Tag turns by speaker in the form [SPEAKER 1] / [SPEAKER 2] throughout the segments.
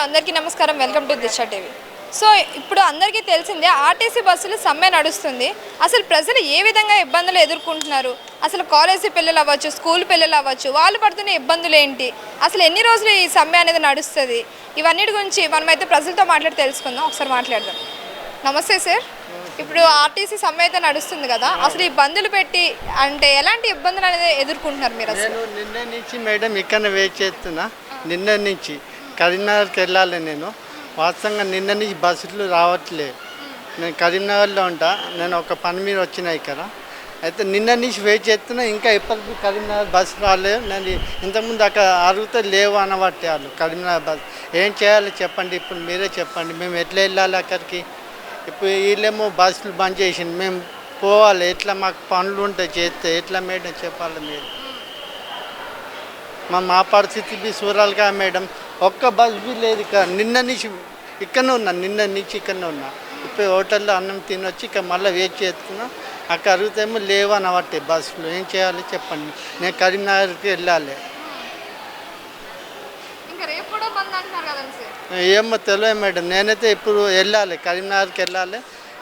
[SPEAKER 1] అందరికీ నమస్కారం. Welcome to Disha TV. So ఇప్పుడు అందరికీ తెలిసిందే ఆర్టీసీ బస్సులు సమ్మె నడుస్తుంది. అసలు ప్రజలు ఏ విధంగా ఇబ్బందులు ఎదుర్కొంటున్నారు, అసలు కాలేజీ పిల్లలు అవ్వచ్చు, స్కూల్ పిల్లలు అవ్వచ్చు, వాళ్ళు పడుతున్న ఇబ్బందులు ఏంటి, అసలు ఎన్ని రోజులు ఈ సమ్మె అనేది నడుస్తుంది, ఇవన్నిటి గురించి మనమైతే ప్రజలతో మాట్లాడి తెలుసుకుందాం. ఒకసారి మాట్లాడదాం. నమస్తే సార్. ఇప్పుడు ఆర్టీసీ సమ్మె అయితే నడుస్తుంది కదా, అసలు ఈ బందులు పెట్టి అంటే ఎలాంటి ఇబ్బందులు అనేది ఎదుర్కొంటున్నారు మీరు? అసలు
[SPEAKER 2] నిన్న నుంచి మేడం ఇక్కడ వెయిట్ చేస్తున్నా. నిన్న నుంచి కరీంనగర్కి వెళ్ళాలి. నేను వాస్తవంగా నిన్న నుంచి బస్సులు రావట్లేదు. నేను కరీంనగర్లో ఉంటా. నేను ఒక పని మీద వచ్చిన ఇక్కడ. అయితే నిన్న నుంచి వెయిట్ చేస్తున్నా. ఇంకా ఇప్పటికీ కరీంనగర్ బస్సు రాలేదు. నేను ఇంతకుముందు అక్కడ అడిగితే లేవు అనబట్టే వాళ్ళు కరీంనగర్ బస్సు. ఏం చేయాలి చెప్పండి, ఇప్పుడు మీరే చెప్పండి. మేము ఎట్లా వెళ్ళాలి అక్కడికి? ఇప్పుడు వీళ్ళేమో బస్సులు బంద్ చేసింది. మేము పోవాలి ఎట్లా? మాకు పనులు ఉంటాయి చేస్తే ఎట్లా మేడం చెప్పాలి మీరు? మా పరిస్థితి బి చూడాలిగా మేడం. ఒక్క బస్ బి లేదు ఇక్కడ. నిన్న నుంచి ఇక్కడనే ఉన్నా. నిన్న నుంచి ఇక్కడనే ఉన్నా. ఇప్పుడు హోటల్లో అన్నం తినొచ్చి ఇక్కడ మళ్ళీ వెయిట్ చేస్తున్నా. అక్కడ అడుగుతేమో లేవు అనబట్టే బస్సులు. ఏం చేయాలి చెప్పండి? నేను కరీంనగర్కి వెళ్ళాలి. ఏమో తెలియదు మేడం. నేనైతే ఇప్పుడు వెళ్ళాలి, కరీంనగర్కి వెళ్ళాలి.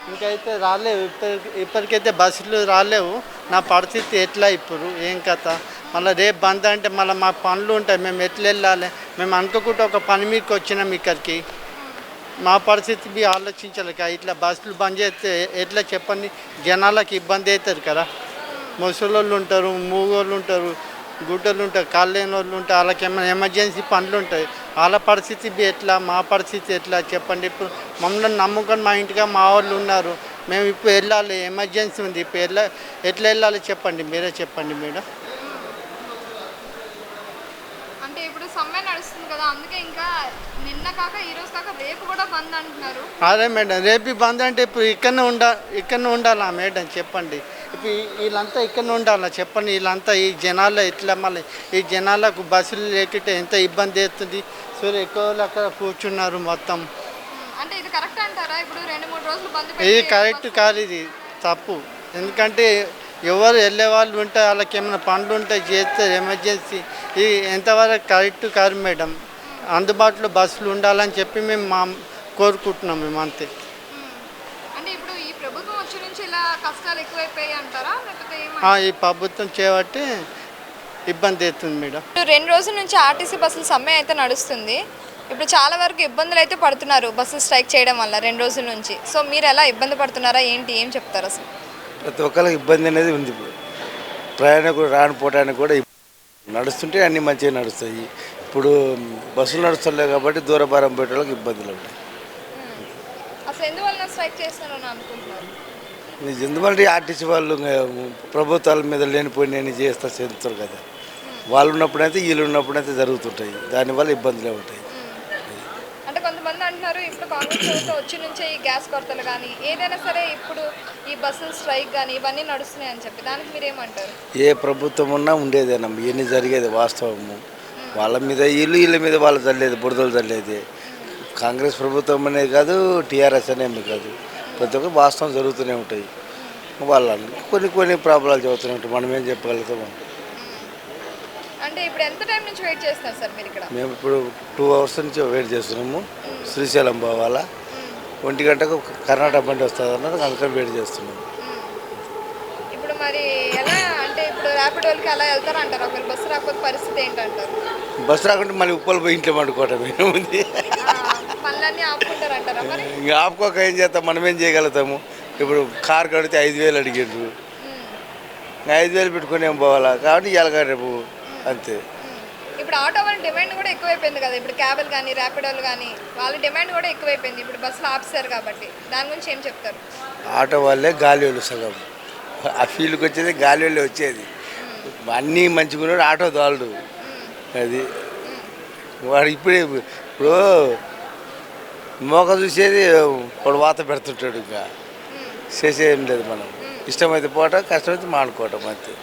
[SPEAKER 2] ఇంకైతే రాలేవు ఇప్పటికైతే బస్సులు రాలేవు. నా పరిస్థితి ఎట్లా ఇప్పుడు? ఏం కథ? మళ్ళీ రేపు బంద్ అంటే మళ్ళీ మా పనులు ఉంటాయి. మేము ఎట్లా వెళ్ళాలి? మేము అనుకోకుండా ఒక పని మీకు వచ్చినాం ఇక్కడికి. మా పరిస్థితి మీ ఆలోచించాలి కదా. ఇట్లా బస్సులు బంద్ చేస్తే ఎట్లా చెప్పండి? జనాలకు ఇబ్బంది అవుతుంది కదా. ముసలోళ్ళు ఉంటారు, మూగోళ్ళు ఉంటారు, గుడ్డలు ఉంటారు, కాళ్ళు లేని వాళ్ళు ఉంటారు. వాళ్ళకి ఏమైనా ఎమర్జెన్సీ పనులు ఉంటాయి. వాళ్ళ పరిస్థితి ఎట్లా? మా పరిస్థితి ఎట్లా చెప్పండి? ఇప్పుడు మమ్మల్ని నమ్ముకొని మా ఇంటిగా మా వాళ్ళు ఉన్నారు. మేము ఇప్పుడు వెళ్ళాలి, ఎమర్జెన్సీ ఉంది. ఇప్పుడు ఎట్లా వెళ్ళాలి చెప్పండి? మీరే చెప్పండి మేడం.
[SPEAKER 1] అంటే ఇప్పుడు సమ్మె నడుస్తుంది కదా, అందుకే ఇంకా నిన్న కాక ఈ రోజు కాక రేపు కూడా బంద్ అంటున్నారు.
[SPEAKER 2] అదే మేడం, రేపు బంద్ అంటే ఇప్పుడు ఇక్కడనే ఉండాలా మేడం చెప్పండి? ఇప్పుడు వీళ్ళంతా ఇక్కడనే ఉండాలా చెప్పండి? వీళ్ళంతా ఈ జనాలు ఎట్లా? మళ్ళీ ఈ జనాలకు బస్సులు లేకుంటే ఎంత ఇబ్బంది అవుతుంది. సరే ఎక్కువ అక్కడ కూర్చున్నారు మొత్తం.
[SPEAKER 1] అంటే ఇది కరెక్ట్ అంటారా? ఇప్పుడు 2-3 రోజులు బంద్
[SPEAKER 2] ఇది కరెక్ట్ కాదు, ఇది తప్పు. ఎందుకంటే ఎవరు వెళ్ళే వాళ్ళు ఉంటే వాళ్ళకి ఏమైనా పనులు ఉంటాయి చేస్తే ఎమర్జెన్సీ. ఇది ఎంతవరకు కరెక్ట్ కాదు మేడం. అందుబాటులో బస్సులు ఉండాలని చెప్పి మేము కోరుకుంటున్నాం మేము అంతే.
[SPEAKER 1] అంటే ఇప్పుడు ఈ ప్రభుత్వం వచ్చి నుంచి ఇలా కష్టాలు ఎక్కువైపోయాయి అంటారా, లేకపోతే
[SPEAKER 2] ఈ ప్రభుత్వం చేయబట్టి ఇబ్బంది అవుతుంది మేడం.
[SPEAKER 1] 2 రోజుల నుంచి ఆర్టీసీ బస్సుల సమ్మె అయితే నడుస్తుంది. ఇప్పుడు చాలా వరకు ఇబ్బందులు అయితే పడుతున్నారు బస్సులు స్ట్రైక్ చేయడం వల్ల 2 రోజుల నుంచి. సో మీరు ఎలా ఇబ్బంది పడుతున్నారా ఏంటి, ఏం చెప్తారు అసలు?
[SPEAKER 3] ప్రతి ఒక్కరికి ఇబ్బంది అనేది ఉంది. ప్రయాణికులు రానిపోవడానికి కూడా నడుస్తుంటే అన్నీ మంచిగా నడుస్తాయి. ఇప్పుడు బస్సులు నడుస్తలేవు కాబట్టి దూరభారం పోయే వాళ్ళకి ఇబ్బందులు ఉంటాయి.
[SPEAKER 1] అసలు ఎందువల్ల స్ట్రైక్ చేస్తున్నారని అనుకుంటున్నారు?
[SPEAKER 3] ఎందుకంటే ఆర్టీసీ వాళ్ళు ప్రభుత్వాల మీద లేనిపోయిన చేస్తా చేస్తారు కదా. వాళ్ళు ఉన్నప్పుడైతే వీళ్ళు ఉన్నప్పుడైతే జరుగుతుంటాయి. దానివల్ల ఇబ్బందులే ఉంటాయి.
[SPEAKER 1] అంటే కొంతమంది అంటున్నారు ఇప్పుడు కాంగ్రెస్ ప్రభుత్వం వచ్చి నుంచే ఈ గ్యాస్ కొరతలు కానీ ఏదైనా సరే ఇప్పుడు ఈ బస్సులు స్ట్రైక్ కానీ ఇవన్నీ నడుస్తున్నాయి అని చెప్పి, దానికి మీరేమంటారు?
[SPEAKER 3] ఏ ప్రభుత్వం ఉన్నా ఉండేదేనమ్మా, ఇవన్నీ జరిగేది వాస్తవము. వాళ్ళ మీద వీళ్ళ మీద వాళ్ళు చల్లేదు, బురదలు చల్లేది. కాంగ్రెస్ ప్రభుత్వం అనేది కాదు, టీఆర్ఎస్ అనేమి కాదు. ప్రతి ఒక్క వాస్తవం జరుగుతూనే ఉంటాయి. వాళ్ళ కొన్ని ప్రాబ్లాలు చదువుతూనే ఉంటాయి. మనం ఏం చెప్పగలుగుతాము?
[SPEAKER 1] అంటే ఇప్పుడు ఎంత టైం నుంచి వెయిట్ చేస్తున్నారు సార్ మీరు ఇక్కడ?
[SPEAKER 3] మేము ఇప్పుడు 2 hours నుంచి వెయిట్ చేస్తున్నాము. శ్రీశైలం పోవాలా, 1 గంటకు కర్ణాటక బండి వస్తుంది అన్నారు, అందుకని వెయిట్ చేస్తున్నాము.
[SPEAKER 1] ఇప్పుడు మరి ఎలా అంటే ఇప్పుడు ర్యాపిడోలకి అలా వెళ్తారా అంటారు? ఒకవేళ బస్సు రాకపోతే పరిస్థితి ఏంటంటారు?
[SPEAKER 3] బస్సు రాకుంటే మళ్ళీ ఉప్పలు పోయి ఇంట్లో పండుకోవటం ఏముంది?
[SPEAKER 1] పనులన్నీ ఆపుకుంటారు అంటారా? మరి
[SPEAKER 3] ఇంకా ఆపుకోక ఏం చేస్తాం, మనం ఏం చేయగలుగుతాము? ఇప్పుడు కారు కడితే 5,000 అడిగిండ్రు. 5,000 పెట్టుకుని ఏం పోవాలా? కాబట్టి ఇవాళ రేపు అంతే.
[SPEAKER 1] ఇప్పుడు ఆటో వాళ్ళ డిమాండ్ కూడా ఎక్కువైపోయింది కదా. ఇప్పుడు క్యాబులు కానీ ర్యాపిడోలు కానీ వాళ్ళ డిమాండ్ కూడా ఎక్కువైపోయింది. ఇప్పుడు బస్సులు ఆపిస్తారు కాబట్టి దాని గురించి ఏం చెప్తారు?
[SPEAKER 3] ఆటో వాళ్ళే గాలి వాళ్ళు సగం. ఆ ఫీల్డ్కి వచ్చేది గాలి వాళ్ళే వచ్చేది. అన్నీ మంచిగా ఆటో తోలడు. అది వాడు ఇప్పుడు మోక చూసేది వాడు వాత పెడుతుంటాడు. ఇంకా చేసేది లేదు. మనం ఇష్టమైతే పోవటం, కష్టమైతే మానుకోవటం అంతే.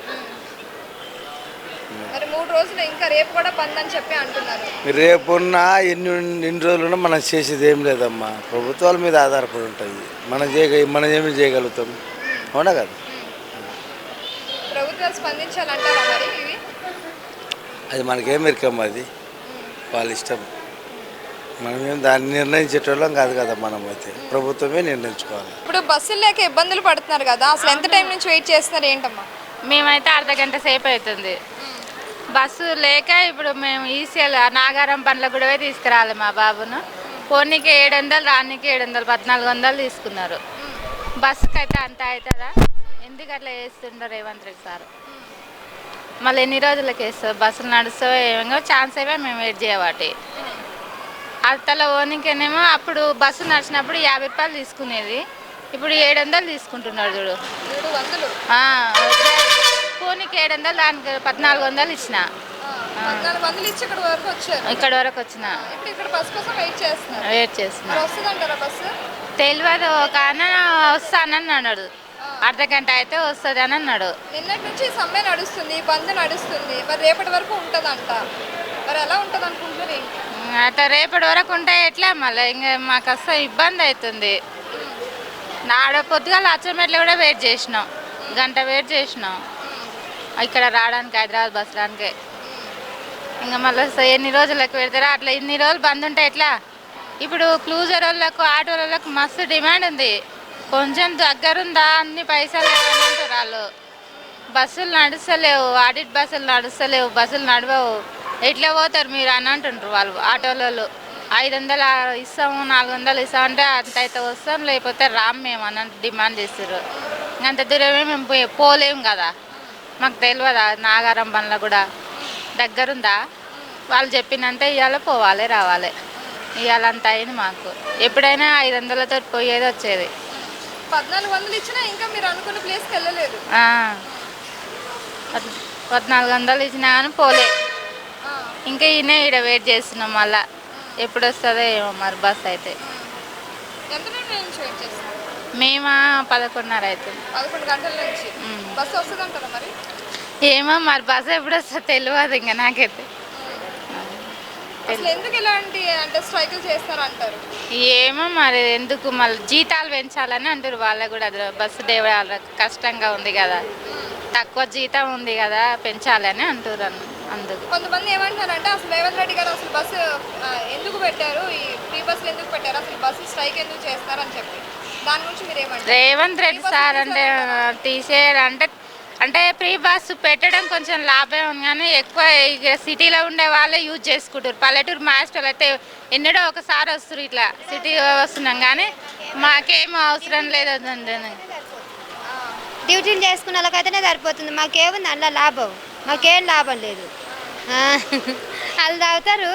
[SPEAKER 1] మరి 3 రోజులు ఇంకా రేపు కూడా బంద్ అని చెప్పి అంటున్నారు.
[SPEAKER 3] రేపున్నా ఎన్ని రోజులున్నా మనం చేసేది ఏం లేదమ్మా. ప్రభుత్వాల మీద ఆధారపడి ఉంటుంది. మనం ఏమి చేయగలుగుతాం? అవునా కదా?
[SPEAKER 1] ప్రభుత్వాలు స్పందించాలంటారా మరి ఇవి?
[SPEAKER 3] అది మనకేం ఇరకమ్మా, అది వాళ్ళ ఇష్టం. మనమేం దాన్ని నిర్ణయించేటోళ్ళం కాదు కదా, మనం అయితే ప్రభుత్వమే నిర్ణయించుకోవాలి.
[SPEAKER 1] ఇప్పుడు బస్సులు లేక ఇబ్బందులు పడుతున్నారు కదా, అసలు ఎంత టైం నుంచి వెయిట్ చేస్తున్నారు ఏంటమ్మా?
[SPEAKER 4] మేమైతే అర్ధగంట సేపు అవుతుంది బస్సు లేక. ఇప్పుడు మేము ఈసీఎల్ నాగారం బండ్ల కూడా తీసుకురాలి మా బాబును. పోనీకి 700, రానికి 700, 1400 తీసుకున్నారు. బస్సుకి అయితే అంత అవుతుందా? ఎందుకు అట్లా వేస్తుండో రేవంత్ రెడ్డి సార్. మళ్ళీ ఎన్ని రోజులకి వేస్తారు? బస్సులు నడుస్తావో ఏమో ఛాన్స్ ఏమో మేము వెయిట్ చేయవాటి. అంతలో ఓనికేనేమో అప్పుడు బస్సు నడిచినప్పుడు 50 రూపాయలు తీసుకునేది, ఇప్పుడు 700 తీసుకుంటున్నాడు చూడు.
[SPEAKER 1] 700?
[SPEAKER 4] పోనీకి 700, దానికి 1400 ఇచ్చిన.
[SPEAKER 1] 1400 ఇచ్చి ఇక్కడ వరకు వచ్చారు.
[SPEAKER 4] ఇక్కడ వరకు వచ్చిన.
[SPEAKER 1] ఇప్పుడు ఇక్కడ బస్ కోసం వెయిట్ చేస్తున్నారు.
[SPEAKER 4] వెయిట్ చేస్తున్నా.
[SPEAKER 1] మరి వస్తుందంటారా బస్సు?
[SPEAKER 4] తెలియదు, కానీ వస్తానని అన్నాడు. అర్ధగంట అయితే వస్తుంది అని అన్నాడు.
[SPEAKER 1] నిన్నటి నుంచి సమ్మె నడుస్తుంది, బంద్ నడుస్తుంది, మరి రేపటి వరకు ఉంటుందంట. మరి ఎలా ఉంటుంది అనుకుంటున్నారు ఏంటి?
[SPEAKER 4] అట్లా రేపటి వరకు ఉంటే ఎట్లా? మళ్ళీ ఇంకా మాకు అసలు ఇబ్బంది అవుతుంది. నాడ పొద్దుగాల అచ్చమెట్లు కూడా వెయిట్ చేసినాం, గంట వెయిట్ చేసినాం ఇక్కడ రావడానికి, హైదరాబాద్ బస్ రానికి. ఇంకా మళ్ళీ ఎన్ని రోజులకు పెడతారా? అట్లా ఇన్ని రోజులు బంద్ ఉంటే ఎట్లా? ఇప్పుడు క్లూజర్ వాళ్ళకు, ఆటో వాళ్ళకు మస్తు డిమాండ్ ఉంది. కొంచెం దగ్గరుందా, అన్ని పైసలు లేవని అంటారు వాళ్ళు. బస్సులు నడుస్తలేవు, ఆడిట్ బస్సులు నడుస్తలేవు, బస్సులు నడవవు. ఎట్లా పోతారు మీరు అని అంటుంటారు వాళ్ళు, ఆటోలలో. 500 ఇస్తాము, 400 ఇస్తామంటే అంత అయితే వస్తాం, లేకపోతే రామ్ మేము అని డిమాండ్ చేస్తారు. అంత దూరమే మేము పోలేము కదా. మాకు తెలియదా నాగారం బండ్ల కూడా దగ్గరుందా? వాళ్ళు చెప్పినంత ఇవాళ పోవాలి, రావాలి. ఇవాళ అంత అయింది మాకు. ఎప్పుడైనా 500లతో పోయేది వచ్చేది.
[SPEAKER 1] 1400 ఇచ్చినా ఇంకా మీరు అనుకున్న ప్లేస్కి వెళ్ళలేదు.
[SPEAKER 4] 1400 ఇచ్చినా కానీ పోలే. ఇంకా ఈయన ఇక్కడ వెయిట్ చేస్తున్నాం, మళ్ళా ఎప్పుడు వస్తుందో ఏమో మరి బస్ అయితే.
[SPEAKER 1] ఎంత టైం నుంచి వెయిట్ చేస్తున్నారు?
[SPEAKER 4] మేము 11:30 అవుతుంది.
[SPEAKER 1] 11 గంటల నుంచి బస్సు వస్తుందంటారా మరి?
[SPEAKER 4] ఏమో మరి బస్సు ఎప్పుడు వస్తుందో తెలియదు ఇంకా నాకైతే.
[SPEAKER 1] అసలు ఎందుకు ఇలాంటి అంటే స్ట్రైకులు చేస్తారంటారు?
[SPEAKER 4] ఏమో మరి ఎందుకు, మళ్ళీ జీతాలు పెంచాలని అంటారు వాళ్ళు కూడా. బస్సు డ్రైవర్లకు కష్టంగా ఉంది కదా, తక్కువ జీతం ఉంది కదా, పెంచాలని అంటారు. అందుకు
[SPEAKER 1] కొంతమంది ఏమంటారంటే అసలు రేవంత్ రెడ్డి గారు అసలు బస్సు ఎందుకు పెట్టారు, ఈ ఫ్రీ బస్సులు ఎందుకు పెట్టారు, అసలు బస్సు స్ట్రైక్ ఎందుకు చేస్తారని చెప్పి, దాని గురించి మీరు ఏమంటారు?
[SPEAKER 4] రేవంత్ రెడ్డి సార్ అంటే తీసేయాలంటే అంటే ఫ్రీ బస్సు పెట్టడం కొంచెం లాభం ఉంది, కానీ ఎక్కువ సిటీలో ఉండే వాళ్ళే యూజ్ చేసుకుంటారు. పల్లెటూరు మాస్టర్లు అయితే ఎన్నడో ఒకసారి వస్తారు, ఇట్లా సిటీ వస్తున్నాం, కానీ మాకేం అవసరం లేదండి.
[SPEAKER 5] డ్యూటీలు చేసుకున్న వాళ్ళకైతేనే సరిపోతుంది, మాకేముంది అందులో లాభం? మాకేం లాభం లేదు. వాళ్ళు తాగుతారు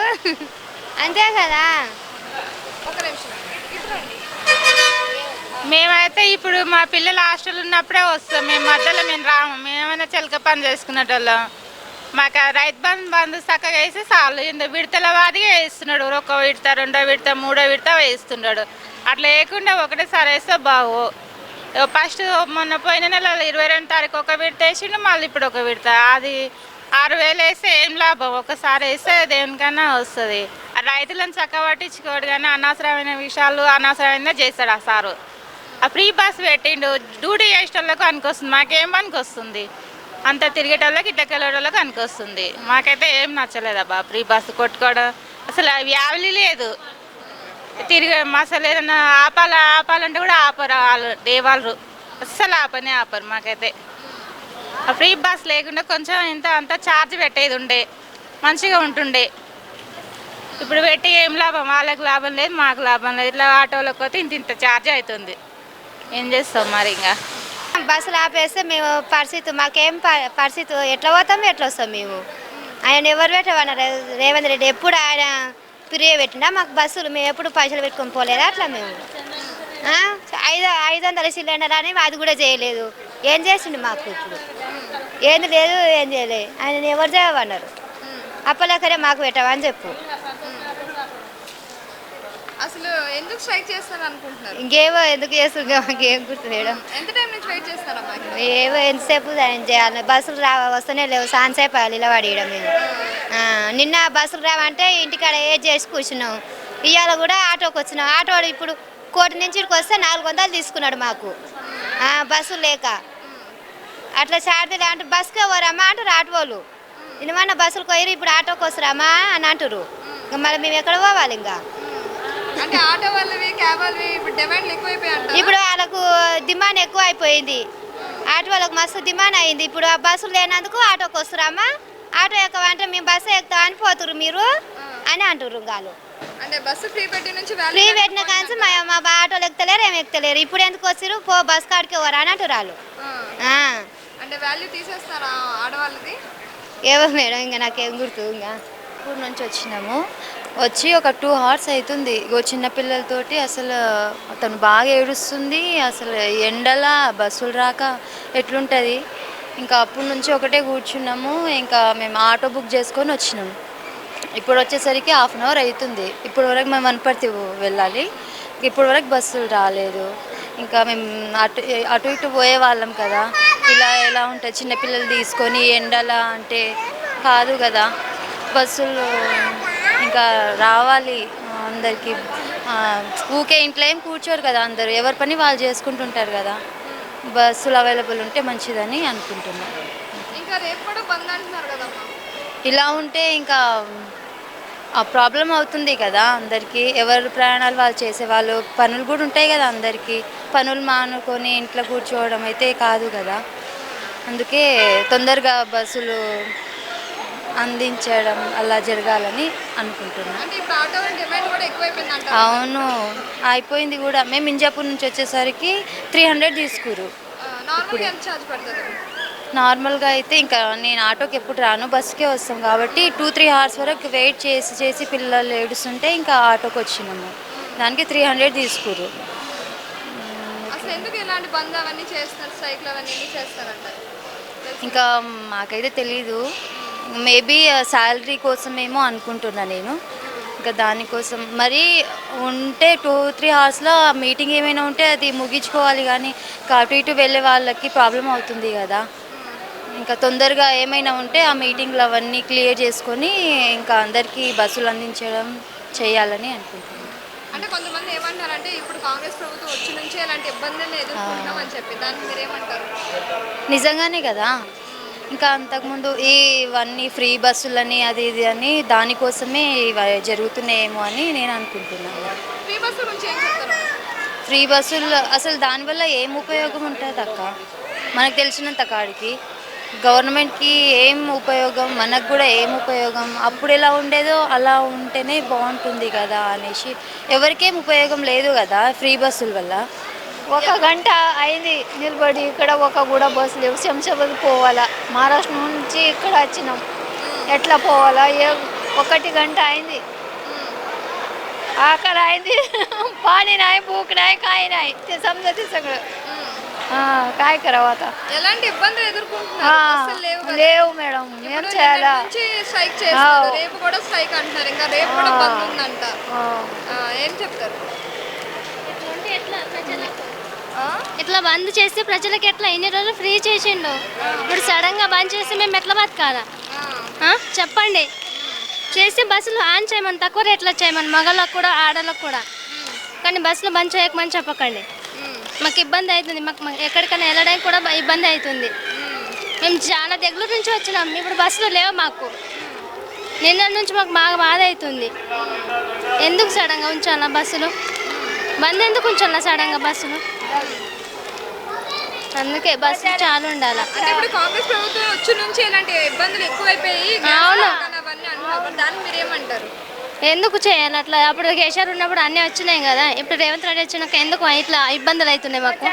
[SPEAKER 5] అంతే కదా.
[SPEAKER 1] ఒక నిమిషం ఇటురండి.
[SPEAKER 4] మేమైతే ఇప్పుడు మా పిల్లలు హాస్టల్ ఉన్నప్పుడే వస్తాం, మేము మధ్యలో మేము రాము. మేమైనా చిలక పని చేసుకునేటోళ్ళం. మాకు రైతు బంధు చక్కగా వేసి చాలు. విడతల వాదిగా వేస్తున్నాడు, ఒక విడత, 2వ విడత, 3వ విడత వేస్తున్నాడు. అట్లా వేయకుండా ఒకటేసారి వేస్తే బాగు. ఫస్ట్ మొన్న పోయిన నెల 22వ తారీఖు ఒక విడత వేసిండు, మళ్ళీ ఇప్పుడు ఒక విడత. అది 6000 వేస్తే ఏం లాభం? ఒకసారి వేస్తే దేనికన్నా వస్తుంది. రైతులను చక్క పట్టించుకోడు, కానీ అనవసరమైన విషయాలు అనవసరమైన చేస్తాడు ఆ సారు. ఆ ఫ్రీ బస్ పెట్టిండు, డ్యూటీ చేసేటోళ్ళకు అనికొస్తుంది, మాకేం పనికొస్తుంది? అంత తిరిగేటోళ్ళకి ఇట్టకెళ్ళేటోళ్ళకి అనికొస్తుంది. మాకైతే ఏం నచ్చలేదబ్బా ఫ్రీ బస్సు కొట్టుకోవడం. అసలు వ్యావలి లేదు, తిరిగి అసలు ఏదైనా ఆపాలంటే కూడా ఆపరు వాళ్ళు, దేవాళ్ళు అస్సలు ఆపరు మాకైతే. ఆ ఫ్రీ బస్ లేకుండా కొంచెం అంత ఛార్జ్ పెట్టేది ఉండే, మంచిగా ఉంటుండే. ఇప్పుడు పెట్టి ఏం లాభం? వాళ్ళకి లాభం లేదు, మాకు లాభం లేదు. ఇట్లా ఆటోలకు పోతే ఇంత ఛార్జ్ అవుతుంది, ఏం చేస్తాం మరి? ఇంకా
[SPEAKER 5] బస్సులు ఆపేస్తే మేము పరిస్థితి, మాకేం పరిస్థితి, ఎట్లా పోతాము ఎట్లా వస్తాం మేము? ఆయన ఎవరు పెట్టమన్నారు? రేవంత్ రెడ్డి ఎప్పుడు ఆయన ఫ్రీ పెట్టినా మాకు బస్సులు, మేము ఎప్పుడు పైసలు పెట్టుకొని పోలేదా? అట్లా మేము 500 సిలిండర్ అని అది కూడా చేయలేదు. ఏం చేసిండు మాకు? ఇప్పుడు ఏంది లేదు, ఏం చేయలేదు. ఆయన ఎవరు చేయమన్నారు? అప్పలేకరే మాకు పెట్టవని చెప్పు.
[SPEAKER 1] అసలు ఎందుకు స్ట్రైక్ చేస్తారు అనుకుంటున్నారు?
[SPEAKER 5] ఇంకేమో ఎందుకు చేస్తుంది, మాకేం గుర్తులేయడం.
[SPEAKER 1] ఎంత టైం నుంచి వెయిట్ చేస్తారమ్మా?
[SPEAKER 5] ఏవో ఎంతసేపు చేయాలి, బస్సులు వస్తూనే లేవు, సాయంసేపు నిలబడియడం మేము. నిన్న బస్సులు రావంటే ఇంటికాడ ఏది చేసి కూర్చున్నాం. ఇవాళ కూడా ఆటోకి వచ్చినాం. ఆటో ఇప్పుడు కోటి నుంచి ఇక్కడికి వస్తే 400 తీసుకున్నాడు మాకు, బస్సులు లేక. అట్లా చార్జీలు అంటే బస్సుకే పోరామా అంటారు ఆటోలు. నిన్న బస్సులకు పోయి ఇప్పుడు ఆటోకి వస్తారామా అని అంటారు. ఇంకా మరి మేము ఎక్కడ పోవాలి? ఇంకా
[SPEAKER 1] అంటే ఆటో వాళ్ళవి క్యాబ్ వాళ్ళవి ఇప్పుడు డిమాండ్లు ఎక్కువైపోయాయి.
[SPEAKER 5] ఇప్పుడు వాళ్ళకు డిమాండ్ ఎక్కువ అయిపోయింది. ఆటో వాళ్ళకు మస్తు డిమాండ్ అయింది. ఇప్పుడు ఆ బస్సులు లేనందుకు ఆటోకి వస్తురామా, ఆటో ఎక్కవంటే మేము బస్సు ఎక్కుతాం అని పోతురు మీరు అని అంటుర్రు గాలు.
[SPEAKER 1] అంటే బస్సు ఫ్రీ పెట్టి నుంచి
[SPEAKER 5] ఫ్రీ పెట్టిన కానీ మా ఆటోలు ఎక్కుతలేరు, ఏమి ఎక్కుతలేరు. ఇప్పుడు ఎందుకు వచ్చిరు, పో బస్ కాడికి పోరా అని అంటారు వాళ్ళు.
[SPEAKER 1] అంటే వాల్యూ తీసేస్తారా ఆడవాళ్ళది?
[SPEAKER 5] ఏవో మేడం, ఇంకా నాకేం గుర్తు. ఇంకా
[SPEAKER 6] ఊరు నుంచి వచ్చినాము. వచ్చి ఒక 2 hours అవుతుంది. ఇగో చిన్నపిల్లలతోటి అసలు తను బాగా ఏడుస్తుంది. అసలు ఎండల బస్సులు రాక ఎట్లుంటుంది. ఇంకా అప్పటి నుంచి ఒకటే కూర్చున్నాము. ఇంకా మేము ఆటో బుక్ చేసుకొని వచ్చినాము. ఇప్పుడు వచ్చేసరికి 1/2 hour అవుతుంది. ఇప్పుడు వరకు మేము వనపర్తి వెళ్ళాలి. ఇప్పుడు వరకు బస్సులు రాలేదు. ఇంకా మేము అటు అటు ఇటు పోయే వాళ్ళం కదా. ఇలా ఎలా ఉంటుంది చిన్నపిల్లలు తీసుకొని ఎండల అంటే కాదు కదా. బస్సులు ఇంకా రావాలి అందరికీ. ఊకే ఇంట్లో ఏం కూర్చోరు కదా, అందరూ ఎవరి పని వాళ్ళు చేసుకుంటుంటారు కదా. బస్సులు అవైలబుల్ ఉంటే మంచిదని అనుకుంటున్నాం.
[SPEAKER 1] ఇంకా రేపు కూడా బంద్ అంటున్నారు కదమ్మా.
[SPEAKER 6] ఇలా ఉంటే ఇంకా ఆ ప్రాబ్లం అవుతుంది కదా అందరికీ. ఎవరు ప్రయాణాలు వాళ్ళు చేసేవాళ్ళు, పనులు కూడా ఉంటాయి కదా అందరికీ. పనులు మానుకొని ఇంట్లో కూర్చోవడం అయితే కాదు కదా. అందుకే తొందరగా బస్సులు అందించడం అలా జరగాలని అనుకుంటున్నాను.
[SPEAKER 1] అంటే ఇప్పుడు ఆటో వాళ్ళ డిమాండ్ కూడా ఎక్కువైపోయింది అంటారు.
[SPEAKER 6] అవును, అయిపోయింది కూడా. మేము ఇంజాపూర్ నుంచి వచ్చేసరికి 300 తీసుకురు.
[SPEAKER 1] నార్మల్గా ఎంత ఛార్జ్ పడుతుంది?
[SPEAKER 6] నార్మల్గా అయితే ఇంకా నేను ఆటోకి ఎప్పుడు రాను, బస్సుకే వస్తాం కాబట్టి 2-3 hours వరకు వెయిట్ చేసి పిల్లలు ఏడుస్తుంటే ఇంకా ఆటోకి వచ్చినాము. దానికి 300 తీసుకురు.
[SPEAKER 1] అసలు ఎందుకు ఇలాంటి బంద్ అవన్నీ చేస్తారు, స్ట్రైక్లు అవన్నీ చేస్తారంటారు?
[SPEAKER 6] ఇంకా మాకైతే తెలీదు. మేబీ శాలరీ కోసమేమో అనుకుంటున్నా నేను. ఇంకా దానికోసం మరి ఉంటే 2-3 hours మీటింగ్ ఏమైనా ఉంటే అది ముగించుకోవాలి. కానీ అటు ఇటు వెళ్ళే వాళ్ళకి ప్రాబ్లం అవుతుంది కదా. ఇంకా తొందరగా ఏమైనా ఉంటే ఆ మీటింగ్లు అవన్నీ క్లియర్ చేసుకొని ఇంకా అందరికీ బస్సులు అందించడం చేయాలని అనుకుంటున్నాను.
[SPEAKER 1] అంటే కొంతమంది ఏమంటారంటే ఇప్పుడు కాంగ్రెస్ ప్రభుత్వం వచ్చి నుంచి ఇలాంటి ఇబ్బందులను ఎదుర్కొంటున్నాం అని చెప్పి, దాన్ని మీరేమంటారు?
[SPEAKER 6] నిజంగానే కదా. ఇంకా అంతకుముందు ఇవన్నీ ఫ్రీ బస్సులని అది ఇది అని దానికోసమే ఇవి జరుగుతున్నాయేమో అని నేను అనుకుంటున్నాను.
[SPEAKER 1] ఫ్రీ బస్సు గురించి ఏం చెప్తారు?
[SPEAKER 6] ఫ్రీ బస్సులు అసలు దానివల్ల ఏం ఉపయోగం ఉంటుంది అక్క? మనకు తెలిసినంత కాడికి గవర్నమెంట్కి ఏం ఉపయోగం, మనకు కూడా ఏం ఉపయోగం? అప్పుడు ఎలా ఉండేదో అలా ఉంటేనే బాగుంటుంది కదా అనేసి. ఎవరికేం ఉపయోగం లేదు కదా ఫ్రీ బస్సుల వల్ల.
[SPEAKER 7] 1 గంట అయింది నిలబడి. ఇక్కడ ఒక కూడా బస్సు లేవు. శంషాబాద్ పోవాలా, మహారాష్ట్ర నుంచి ఇక్కడ వచ్చినాం. ఎట్లా పోవాలా? 1 గంట అయింది. आकर आई थी पानी नहीं, भूख नहीं, खाई नहीं, ते समझते सगळं. काय करावं आता?
[SPEAKER 1] ఎలాంటి ఇబ్బందులు ఎదుర్కొంటున్నారు? బస్సులు లేవు కదా.
[SPEAKER 7] లేవు మేడం, ఏం
[SPEAKER 1] ఇప్పుడు
[SPEAKER 7] చేయాలా?
[SPEAKER 1] నిన్నటి నుంచి స్ట్రైక్ చేస్తారు, రేపు కూడా స్ట్రైక్ అంటున్నారు, ఇంకా రేపు కూడా బంద్ ఉందంట. ఏం చెప్తారు?
[SPEAKER 8] ఇట్లా బంద్ చేస్తే ప్రజలకు ఎట్లా? ఇన్ని రోజులు ఫ్రీ చేసిండు, ఇప్పుడు సడన్గా బంద్ చేస్తే మేము ఎట్లా బతకాలా? చెప్పండి. చేస్తే బస్సులు ఆన్ చేయమని, తక్కువ రేట్లో చేయమని, మగళ్ళకు కూడా ఆడలకు కూడా. కానీ బస్సులు బంద్ చేయకమని చెప్పకండి. మాకు ఇబ్బంది అవుతుంది, మాకు ఎక్కడికైనా వెళ్ళడానికి కూడా ఇబ్బంది అవుతుంది. మేము చాలా దగ్గర నుంచి వచ్చినాం, ఇప్పుడు బస్సులు లేవు మాకు. నిన్న నుంచి మాకు బాగా బాధ అవుతుంది. ఎందుకు సడన్గా ఉంచాలా బస్సులు? బంద్ ఎందుకు ఉంచాలా సడన్గా బస్సులు? అందుకే బస్సులు చాలా ఉండాలి.
[SPEAKER 1] అంటే ఇప్పుడు కాంగ్రెస్ ప్రభుత్వం వచ్చి నుంచి ఇలాంటి ఇబ్బందులు ఎక్కువైపోయి అవన్నీ అంటున్నారు, దాన్ని మీరేమంటారు?
[SPEAKER 8] ఎందుకు చేయాలి అట్లా? అప్పుడు కేసీఆర్ ఉన్నప్పుడు అన్నీ వచ్చినాయి కదా, ఇప్పుడు రేవంత్ రెడ్డి వచ్చినాక ఎందుకు ఇట్లా ఇబ్బందులు అవుతున్నాయి మాకు?